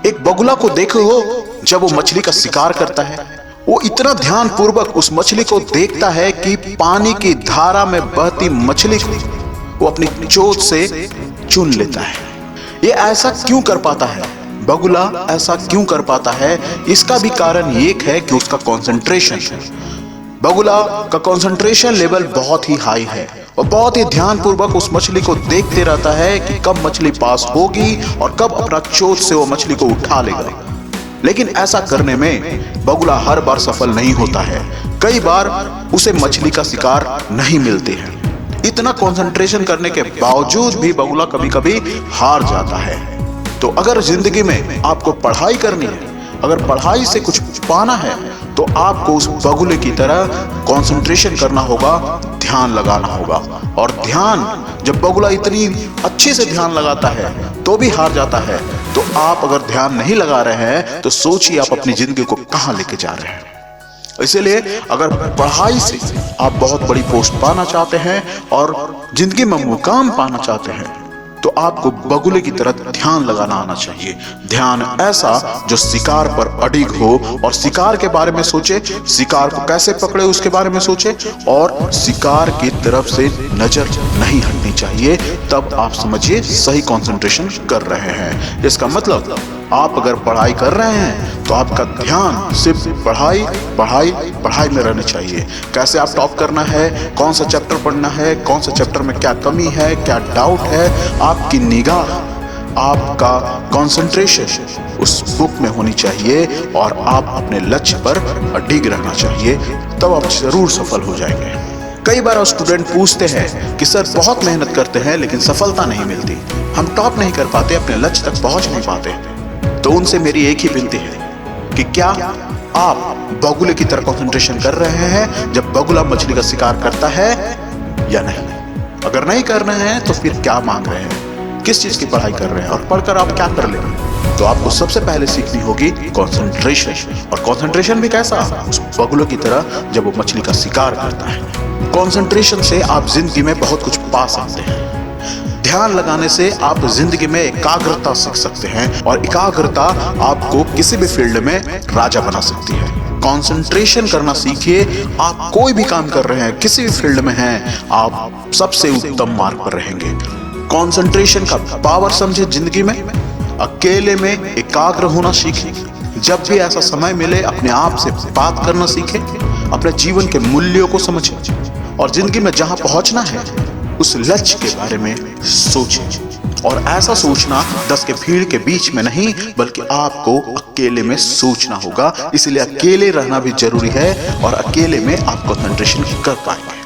एक बगुला को देखो हो, जब वो मछली का शिकार करता है, वो इतना ध्यान पूर्वक उस मछली को देखता है कि पानी की धारा में बहती मछली को वो अपनी चोंच से चुन लेता है। ये ऐसा क्यों कर पाता है? बगुला ऐसा क्यों कर पाता है? इसका भी कारण एक है कि उसका कंसंट्रेशन, बगुला का कंसंट्रेशन लेवल बहुत ही हाई है और बहुत ही ध्यानपूर्वक उस मछली को देखते रहता है कि कब मछली पास होगी और कब अपना चोंच से वो मछली को उठा लेगा। लेकिन ऐसा करने में बगुला हर बार सफल नहीं होता है। कई बार उसे मछली का शिकार नहीं मिलते हैं। इतना कंसंट्रेशन करने के बावजूद भी बगुला कभी कभी हार जाता है। तो अगर जिंदगी में आपको पढ़ाई करनी है, अगर पढ़ाई से कुछ पाना है, तो आपको उस बगुले की तरह कंसंट्रेशन करना होगा, ध्यान लगाना होगा। और ध्यान, जब बगुला इतनी अच्छे से ध्यान लगाता है तो भी हार जाता है, तो आप अगर ध्यान नहीं लगा रहे हैं तो सोचिए आप अपनी जिंदगी को कहां लेके जा रहे हैं। इसलिए अगर पढ़ाई से आप बहुत बड़ी पोस्ट पाना चाहते हैं और जिंदगी में मुकाम पाना चाहते हैं, तो आपको बगुले की तरह ध्यान लगाना आना चाहिए। ध्यान ऐसा जो शिकार पर अडिग हो और शिकार के बारे में सोचे, शिकार को कैसे पकड़े उसके बारे में सोचे और शिकार की तरफ से नजर नहीं हटनी चाहिए। तब आप समझिए सही कंसंट्रेशन कर रहे हैं। इसका मतलब आप अगर पढ़ाई कर रहे हैं तो आपका ध्यान सिर्फ पढ़ाई पढ़ाई पढ़ाई में रहना चाहिए। कैसे आप टॉप करना है, कौन सा चैप्टर पढ़ना है, कौन सा चैप्टर में क्या कमी है, क्या डाउट है, आपकी निगाह, आपका कंसंट्रेशन उस बुक में होनी चाहिए और आप अपने लक्ष्य पर अडिग रहना चाहिए। तब आप जरूर सफल हो जाएंगे। कई बार स्टूडेंट पूछते हैं कि सर बहुत मेहनत करते हैं लेकिन सफलता नहीं मिलती, हम टॉप नहीं कर पाते, अपने लक्ष्य तक पहुंच नहीं पाते। तो उनसे मेरी एक ही विनती है कि क्या आप बगुले की तरह कंसंट्रेशन कर रहे हैं जब बगुला मछली का शिकार करता है या नहीं? अगर नहीं कर रहे हैं तो फिर क्या मांग रहे हैं, किस चीज की पढ़ाई कर रहे हैं और पढ़कर आप क्या कर लेंगे? तो आपको सबसे पहले सीखनी होगी कंसंट्रेशन। और कंसंट्रेशन भी कैसा? उस बगुले की तरह जब वो मछली का शिकार करता है। कंसंट्रेशन से आप जिंदगी में बहुत कुछ पा सकते हैं। ध्यान लगाने से आप जिंदगी में एकाग्रता सीख सकते हैं और एकाग्रता आपको किसी भी फील्ड में राजा बना सकती है। कंसंट्रेशन करना सीखिए। आप कोई भी काम कर रहे हैं, किसी भी फील्ड में हैं, आप सबसे उत्तम मार्ग पर रहेंगे। कंसंट्रेशन का पावर समझे जिंदगी में। अकेले में एकाग्र होना सीखें। जब भी ऐसा समय मिले अपने आप से बात करना सीखें, अपने जीवन के मूल्यों को समझें और जिंदगी में जहां पहुंचना है उस लक्ष्य के बारे में सोचें। और ऐसा सोचना 10 के भीड़ के बीच में नहीं, बल्कि आपको अकेले में सोचना होगा। इसलिए अकेले रहना भी जरूरी है और अकेले में आप कंसंट्रेशन कर पाएंगे।